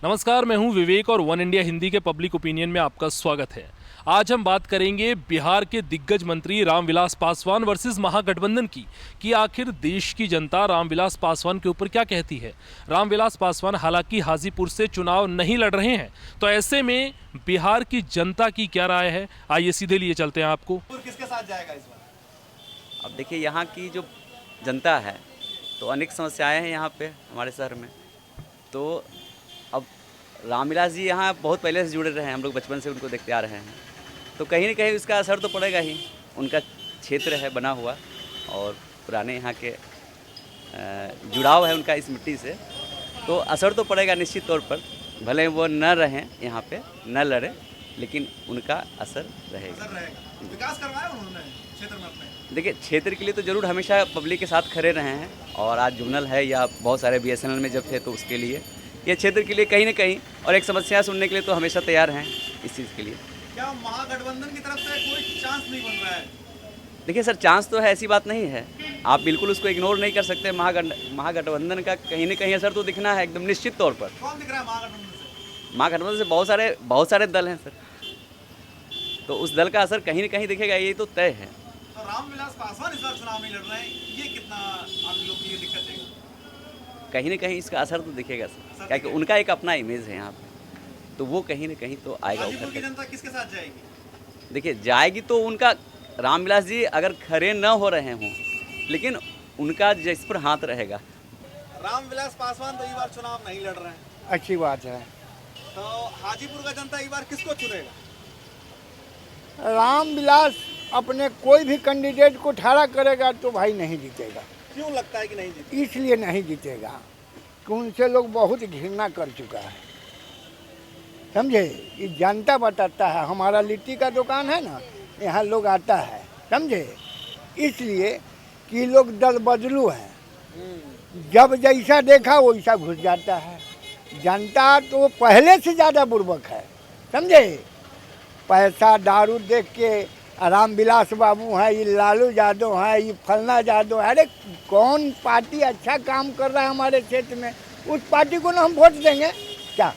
नमस्कार, मैं हूं विवेक और वन इंडिया हिंदी के पब्लिक ओपिनियन में आपका स्वागत है। आज हम बात करेंगे बिहार के दिग्गज मंत्री रामविलास पासवान वर्सेस महागठबंधन की कि आखिर देश की जनता रामविलास पासवान के ऊपर क्या कहती है। रामविलास पासवान हालांकि हाजीपुर से चुनाव नहीं लड़ रहे हैं, तो ऐसे में बिहार की जनता की क्या राय है, आइए सीधे लिए चलते हैं आपको। किसके साथ जाएगा इस बार? अब देखिए यहाँ की जो जनता है तो अनेक समस्याएं हैं यहाँ पे हमारे शहर में। तो अब रामविलास जी यहाँ बहुत पहले से जुड़े रहे हैं, हम लोग बचपन से उनको देखते आ रहे हैं, तो कहीं ना कहीं उसका असर तो पड़ेगा ही। उनका क्षेत्र है बना हुआ और पुराने यहाँ के जुड़ाव है उनका इस मिट्टी से, तो असर तो पड़ेगा निश्चित तौर पर। भले वो न रहें यहाँ पे, न लड़े, लेकिन उनका असर रहेगा। विकास करवाया उन्होंने क्षेत्र में अपने? देखिए, क्षेत्र के लिए तो ज़रूर हमेशा पब्लिक के साथ खड़े रहे हैं, और आज जुगनल है या बहुत सारे BSNL में जब थे तो उसके लिए, ये क्षेत्र के लिए कहीं ना कहीं, और एक समस्या सुनने के लिए तो हमेशा तैयार हैं इस चीज़ के लिए। क्या महागठबंधन की तरफ से कोई चांस नहीं बन रहा है? देखिए सर, चांस तो है, ऐसी बात नहीं है, आप बिल्कुल उसको इग्नोर नहीं कर सकते। महागठबंधन का कहीं ना कहीं असर तो दिखना है एकदम निश्चित तौर पर। कौन दिख रहा है महागठबंधन से? महागठबंधन से बहुत सारे दल हैं सर, तो उस दल का असर कहीं ना कहीं दिखेगा, ये तो तय है। तो रामविलास पासवान इस बार चुनाव नहीं लड़ रहे हैं, ये कितना आप लोग की ये दिक्कत है? कहीं ना कहीं इसका असर तो दिखेगा सर, क्या कि उनका एक अपना इमेज है यहाँ पे, तो वो कहीं ना कहीं तो आएगा हाजीपुर की उभर जनता किसके साथ जाएगी? कर। देखिए, जाएगी तो उनका, रामविलास जी अगर खड़े न हो रहे हों, लेकिन उनका जिस पर हाथ रहेगा। रामविलास पासवान तो इस बार चुनाव नहीं लड़ रहे हैं, अच्छी बात है। तो हाजीपुर का जनता इस बार किसको चुनेगा? रामविलास अपने कोई भी कैंडिडेट को खड़ा करेगा तो भाई नहीं जीतेगा। क्यों लगता है कि नहीं जीते? इसलिए नहीं जीतेगा कि उनसे लोग बहुत घृणा कर चुका है, समझे। ये जनता बताता है। हमारा लिट्टी का दुकान है ना, यहाँ लोग आता है, समझे, इसलिए कि लोग दल बदलू हैं, जब जैसा देखा वैसा घुस जाता है। जनता तो पहले से ज़्यादा बुर्बक है, समझे। पैसा दारू देख के रामविलास बाबू हैं, ये लालू यादव हैं, ये फलना यादव है। अरे कौन पार्टी अच्छा काम कर रहा है हमारे क्षेत्र में, उस पार्टी को ना हम वोट देंगे क्या।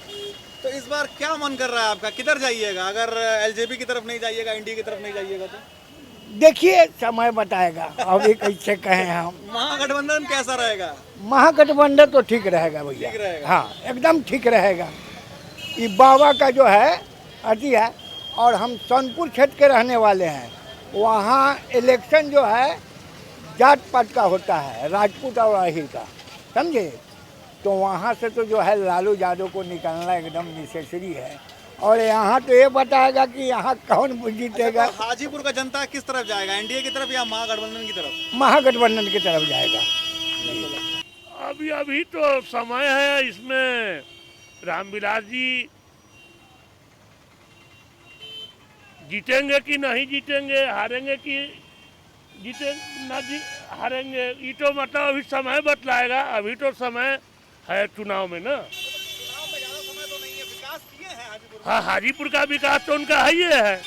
तो इस बार क्या मन कर रहा है आपका, किधर जाइएगा? अगर LJP की तरफ नहीं जाइएगा, इंडिया की तरफ नहीं जाइएगा तो देखिए समय बताएगा, अभी कैसे कहें हम। महागठबंधन कैसा रहेगा? महागठबंधन तो ठीक रहेगा भैया, ठीक रहेगा। हाँ एकदम ठीक रहेगा। ये बाबा का जो है अति है, और हम सोनपुर क्षेत्र के रहने वाले हैं। वहाँ इलेक्शन जो है जात पात का होता है, राजपूत और आहिर का, समझे। तो वहाँ से तो जो है लालू यादव को निकालना एकदम नेसेसरी है, और यहाँ तो ये बताएगा कि यहाँ कौन जीतेगा। तो हाजीपुर का जनता किस तरफ जाएगा, NDA की तरफ या महागठबंधन की तरफ? महागठबंधन की तरफ जाएगा। अभी तो समय है, इसमें रामविलास जी जीतेंगे कि नहीं जीतेंगे, हारेंगे कि हारेंगे, ये तो मतलब अभी समय बतलाएगा। अभी तो समय है चुनाव में ना। चुनाव में ज्यादा समय तो नहीं है, विकास किए हैं हाजीपुर में। हाँ, हाजीपुर का विकास तो उनका है ही है,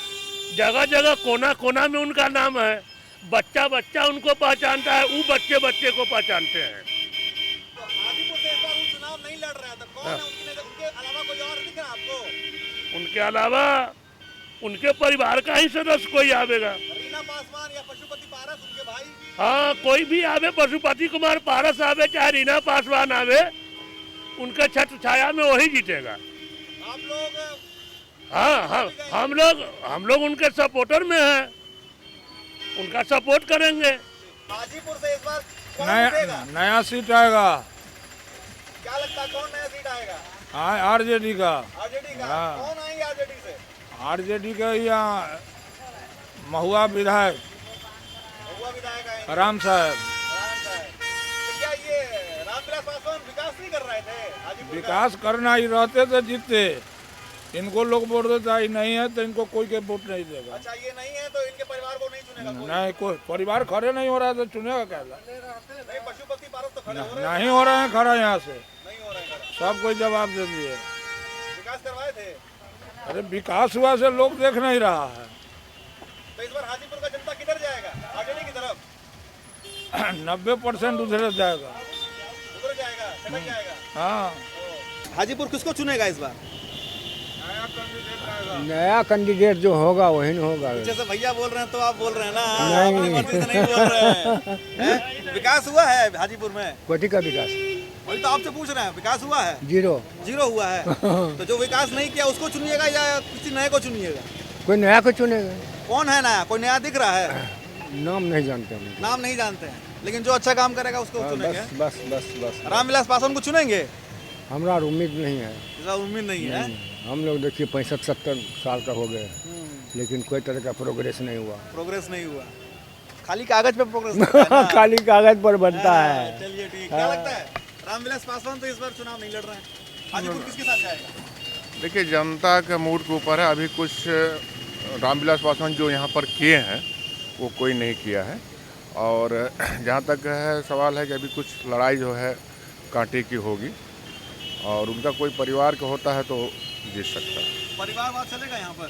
जगह जगह कोना कोना में उनका नाम है। बच्चा बच्चा उनको पहचानता है, वो बच्चे बच्चे को पहचानते हैं। तो हाजीपुर से इस बार वो चुनाव नहीं लड़ रहा है, तो कौन है उनके अलावा कोई और दिख रहा है आपको? उनके अलावा उनके परिवार का ही सदस्य कोई आवेगा। रीना पासवान या पशुपति पारस, उनके भाई? हाँ, कोई भी आवे, पशुपति कुमार पारस आवे चाहे रीना पासवान आवे, उनके छत्र छाया में वही जीतेगा। आप लोग? हाँ, हम लोग उनके सपोर्टर में हैं, उनका सपोर्ट करेंगे। हाजीपुर से इस बार कौन जीतेगा? नया सीट आएगा। क्या लगता है कौन नया सीट आएगा? RJD का। RJD का? हाँ। कौन आएंगे RJD से? RJD का यहाँ महुआ विधायक हुआ विधायक आएंगे? राम साहब। राम साहब। तो क्या ये रामविलास पासवान विकास नहीं कर रहे थे हाजीपुर का? विकास करना ही रहते तो जीतते, इनको लोग वोट देता ही नहीं है, तो इनको कोई के वोट नहीं देगा। अच्छा, ये नहीं है तो इनके परिवार को नहीं चुनेगा कोई? नहीं, कोई परिवार खड़े नहीं हो रहा है तो चुनेगा क्या? नहीं, पशुपति पारस तो खड़े हो रहे हैं। नहीं हो रहे हैं खड़ा यहाँ से, नहीं हो रहे हैं खड़े। सब कोई जवाब दे दिए। विकास करवाए थे? अरे विकास हुआ से लोग देख नहीं रहा है। तो इस बार हाजीपुर का जनता किधर जाएगा, RJD की तरफ? 90% उधर जाएगा। उधर जाएगा, सड़क जाएगा। हाँ। हाजीपुर किसको चुनेगा इस बार? नया कैंडिडेट जो होगा वही न होगा। जैसे भैया बोल रहे हैं तो आप बोल रहे हैं ना, नहीं। अपनी मर्जी से नहीं बोल रहे हैं। हैं? विकास हुआ है हाजीपुर में? कोटी का विकास वही तो आपसे पूछ रहे हैं, विकास हुआ है? 0 हुआ है। तो जो विकास नहीं किया उसको चुनिएगा या किसी नए को चुनिएगा? कोई नया को चुनेगा। कौन है नया? कोई नया दिख रहा है? नाम नहीं जानते हम। नाम नहीं जानते हैं, लेकिन जो अच्छा काम करेगा उसको चुनेंगे। बस बस बस रामविलास पासवान को चुनेंगे? हमारा उम्मीद नहीं है। इसका उम्मीद नहीं है। हम लोग देखिए 65-70 साल का हो गए, लेकिन कोई तरह का प्रोग्रेस नहीं हुआ। प्रोग्रेस नहीं हुआ, खाली कागज पे प्रोग्रेस होता है ना। खाली कागज पर बनता है। चलिए ठीक। क्या लगता है रामविलास पासवान तो इस बार चुनाव नहीं लड़ रहे हैं, हाजीपुर किसके साथ जाएगा? देखिए जनता के मूड के ऊपर है। अभी कुछ रामविलास पासवान जो यहाँ पर किए हैं वो कोई नहीं किया है, और जहाँ तक है सवाल है कि अभी कुछ लड़ाई जो है कांटे की होगी, और उनका कोई परिवार का होता है तो जीत सकता है। परिवारवाद चलेगा यहाँ पर?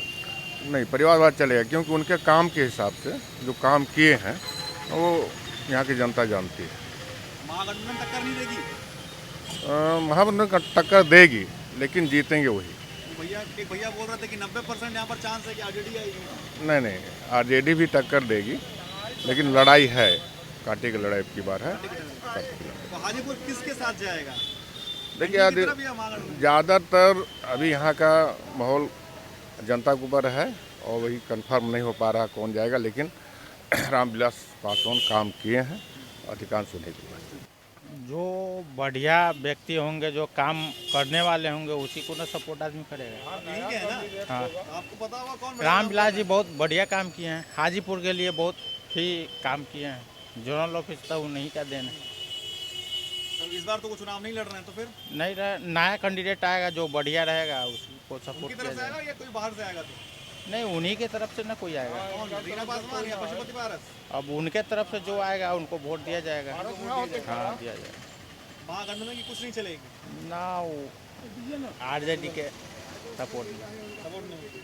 नहीं, परिवारवाद चलेगा, क्योंकि उनके काम के हिसाब से जो काम किए हैं वो यहाँ की जनता जानती है। महागठबंधन टक्कर नहीं देगी? महागठबंधन का टक्कर देगी, लेकिन जीतेंगे वही। एक भैया बोल रहे थे कि 90% यहाँ पर चांस है कि आरजेडी आएगी। नहीं, आरजेडी भी टक्कर देगी, लेकिन लड़ाई है, कांटे की लड़ाई की बार है। तो हाजीपुर किसके साथ जाएगा? देखिए ज़्यादातर अभी यहाँ का माहौल जनता के ऊपर है, और वही कंफर्म नहीं हो पा रहा कौन जाएगा, लेकिन रामविलास पासवान काम किए हैं अधिकांश उन्हीं के पास। जो बढ़िया व्यक्ति होंगे, जो काम करने वाले होंगे, उसी को ना सपोर्ट आदमी करेगा। ठीक है ना? हाँ, आपको पता होगा कौन? रामविलास जी बहुत बढ़िया काम किए हैं, हाजीपुर के लिए बहुत ही काम किए हैं। जोनल ऑफिस तो उन्हीं का देन है। तो इस बार तो वो चुनाव नहीं लड़ रहे हैं, तो फिर नहीं रहे, नया कैंडिडेट आएगा जो बढ़िया रहेगा उसको सपोर्ट उनकी किया तरफ से आएगा जाएगा। या कोई बाहर से आएगा? तो नहीं, उन्हीं के तरफ से ना कोई आएगा। कौन? रीना पासवान या पशुपति पारस? अब उनके तरफ से जो आएगा उनको वोट दिया जाएगा। हाँ, दिया जाएगा। महागठबंधन की कुछ नहीं चलेगी ना, आरजेडी के सपोर्ट में। सपोर्ट नहीं होगी।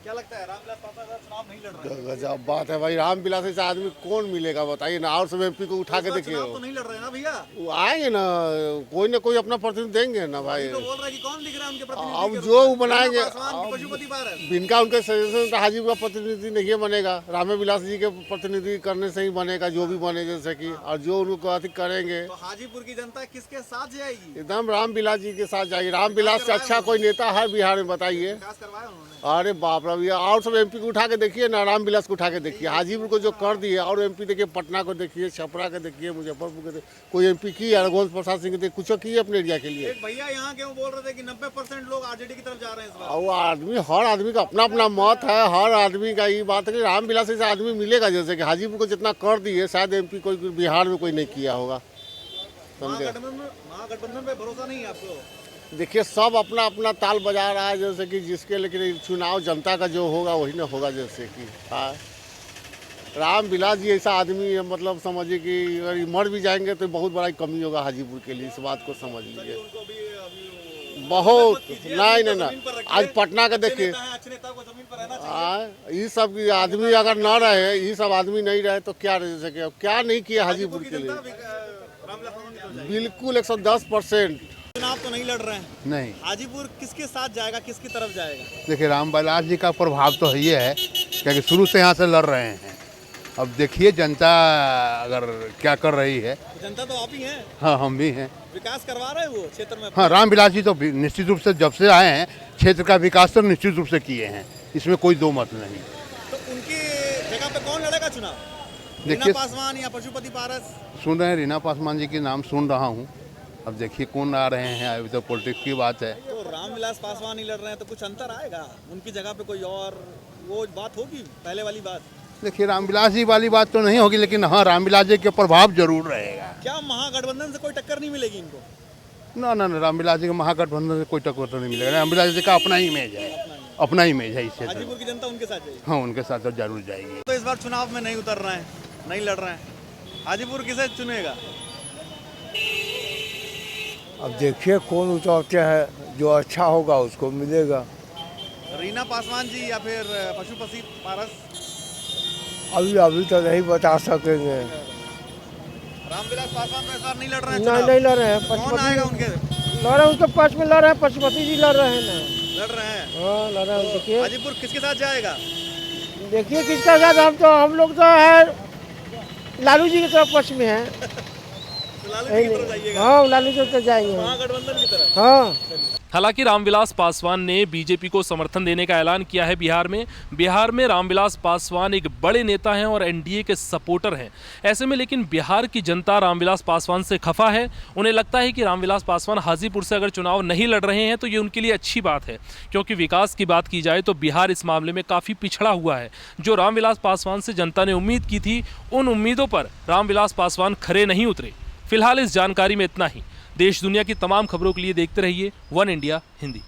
क्या लगता है रामविलास पासवान चुनाव नहीं लड़ रहे हैं? गजब बात है भाई, रामविलास ऐसा आदमी कौन मिलेगा बताइए ना। और सब एमपी को उठा के देखिए, चुनाव तो नहीं लड़ रहे हैं ना भैया? वो आएंगे ना कोई अपना प्रतिनिधि देंगे ना भाई। तो बोल रहा है कि कौन दिख रहा है उनके प्रतिनिधि? अब के जो रूप वो में? बनाएंगे, रीना पासवान की पशुपति पारस? बिनका उनके सजेशन हाजीपुर का प्रतिनिधि नहीं बनेगा, रामविलास जी के प्रतिनिधि करने से ही बनेगा जो भी बने, जैसे कि और जो उनको अधिक करेंगे तो हाजीपुर की जनता किसके साथ जाएगी? एकदम रामविलास जी के साथ जाएगी। रामविलास से अच्छा कोई नेता है बिहार में बताइए? विकास करवाया उन्होंने? अरे बाप रे भैया, और सब एमपी को उठा के देखिए ना, रामविलास को उठा के देखिए, हाजीपुर को जो कर दिए। और एमपी देखिए, पटना को देखिए, छपरा के देखिए, मुजफ्फरपुर के देखिए, कोई एमपी की रघुवंश प्रसाद सिंह के कुछ किए अपने एरिया के लिए। एक भैया यहाँ के वो बोल रहे थे कि 90% लोग आरजेडी की तरफ जा रहे हैं इस बार। और वो आदमी, हर आदमी का अपना अपना मत है, हर आदमी का ये बात है कि रामविलास ऐसा आदमी मिलेगा, जैसे कि हाजीपुर को जितना कर दिए शायद एमपी कोई बिहार में कोई नहीं किया होगा। समझे? महागठबंधन पे भरोसा नहीं है आपको? देखिए सब अपना अपना ताल बजा रहा है, जैसे कि जिसके, लेकिन चुनाव जनता का जो होगा वही ना होगा। जैसे कि हाँ, रामविलास जी ऐसा आदमी है, मतलब समझिए कि अगर मर भी जाएंगे तो बहुत बड़ा कमी होगा हाजीपुर के लिए, इस बात को समझ लीजिए। उनको भी अभी बहुत कीजिए, नहीं उनको नहीं जमीन पर नहीं, रखिए। आज पटना का देखिए, अच्छे नेता को जमीन पर रहना चाहिए। ये सब आदमी अगर न रहे, ये सब आदमी नहीं रहे तो क्या रह सके, क्या नहीं किया हाजीपुर के लिए। रामविलास पासवान की तरफ जाएगी। बिल्कुल 110%। चुनाव तो नहीं लड़ रहे हैं, नहीं। हाजीपुर किसके साथ जाएगा, किसकी तरफ जाएगा? देखिए रामविलास जी का प्रभाव तो है, ये है क्योंकि शुरू से यहाँ से लड़ रहे हैं। अब देखिए जनता अगर क्या कर रही है। तो जनता तो आप ही हैं। हाँ, हम भी हैं। विकास करवा रहे हैं वो क्षेत्र में? हाँ, रामविलास जी तो निश्चित रूप से जब से आए हैं क्षेत्र का विकास तो निश्चित रूप से किए हैं, इसमें कोई दो मत नहीं। तो उनकी जगह पे कौन लड़ेगा चुनाव? रीना देखिए, पासवान या पशुपति पारस? सुन रहे हैं, रीना पासवान जी के नाम सुन रहा हूँ। अब देखिए कौन आ रहे हैं, अभी तो पॉलिटिक्स की बात है। तो रामविलास पासवान ही लड़ रहे हैं तो कुछ अंतर आएगा? उनकी जगह पे कोई और वो बात होगी, पहले वाली बात? देखिए रामविलास जी वाली बात तो नहीं होगी, लेकिन हाँ रामविलास जी के प्रभाव जरूर रहेगा। क्या महागठबंधन से कोई टक्कर नहीं मिलेगी इनको? ना ना ना, रामविलास जी का महागठबंधन से कोई टक्कर तो नहीं मिलेगा। रामविलास जी का अपना ही इमेज है, अपना ही इमेज है इससे। हाजीपुर की जनता उनके साथ जाएगी? हाँ, उनके साथ तो जरूर जाएगी। तो इस बार चुनाव में नहीं उतर रहे हैं, नहीं लड़ रहे हैं, हाजीपुर किसे चुनेगा? अब देखिए कौन उतरते हैं, जो अच्छा होगा उसको मिलेगा। रीना पासवान जी या फिर पशुपति पारस? अभी तो नहीं बता सकेंगे। रामविलास पासवान तो इस बार नहीं लड़ रहे हैं नहीं चुनाव? नहीं लड़ रहे हैं। कौन आएगा उनके लड़ रहे हैं उसके पक्ष में लड़ रहे हैं, पशुपति जी लड़ रहे हैं ना। लड़ रहे हैं। हाँ लड़ रहे हैं, देखिए हाजीपुर किसके साथ जाएगा? देखिए किसका साथ। हम लोग तो है लालू जी की तरफ पक्ष में है। तो लालू जी की तरफ जाइएगा। हाँ लालू जी तो जाएंगे। महागठबंधन की तरफ। हाँ हालांकि रामविलास पासवान ने बीजेपी को समर्थन देने का ऐलान किया है। बिहार में रामविलास पासवान एक बड़े नेता हैं और एनडीए के सपोर्टर हैं। ऐसे में लेकिन बिहार की जनता रामविलास पासवान से खफा है। उन्हें लगता है कि रामविलास पासवान हाजीपुर से अगर चुनाव नहीं लड़ रहे हैं तो ये उनके लिए अच्छी बात है, क्योंकि विकास की बात की जाए तो बिहार इस मामले में काफ़ी पिछड़ा हुआ है। जो रामविलास पासवान से जनता ने उम्मीद की थी, उन उम्मीदों पर रामविलास पासवान खरे नहीं उतरे। फिलहाल इस जानकारी में इतना ही। देश दुनिया की तमाम खबरों के लिए देखते रहिए वन इंडिया हिंदी।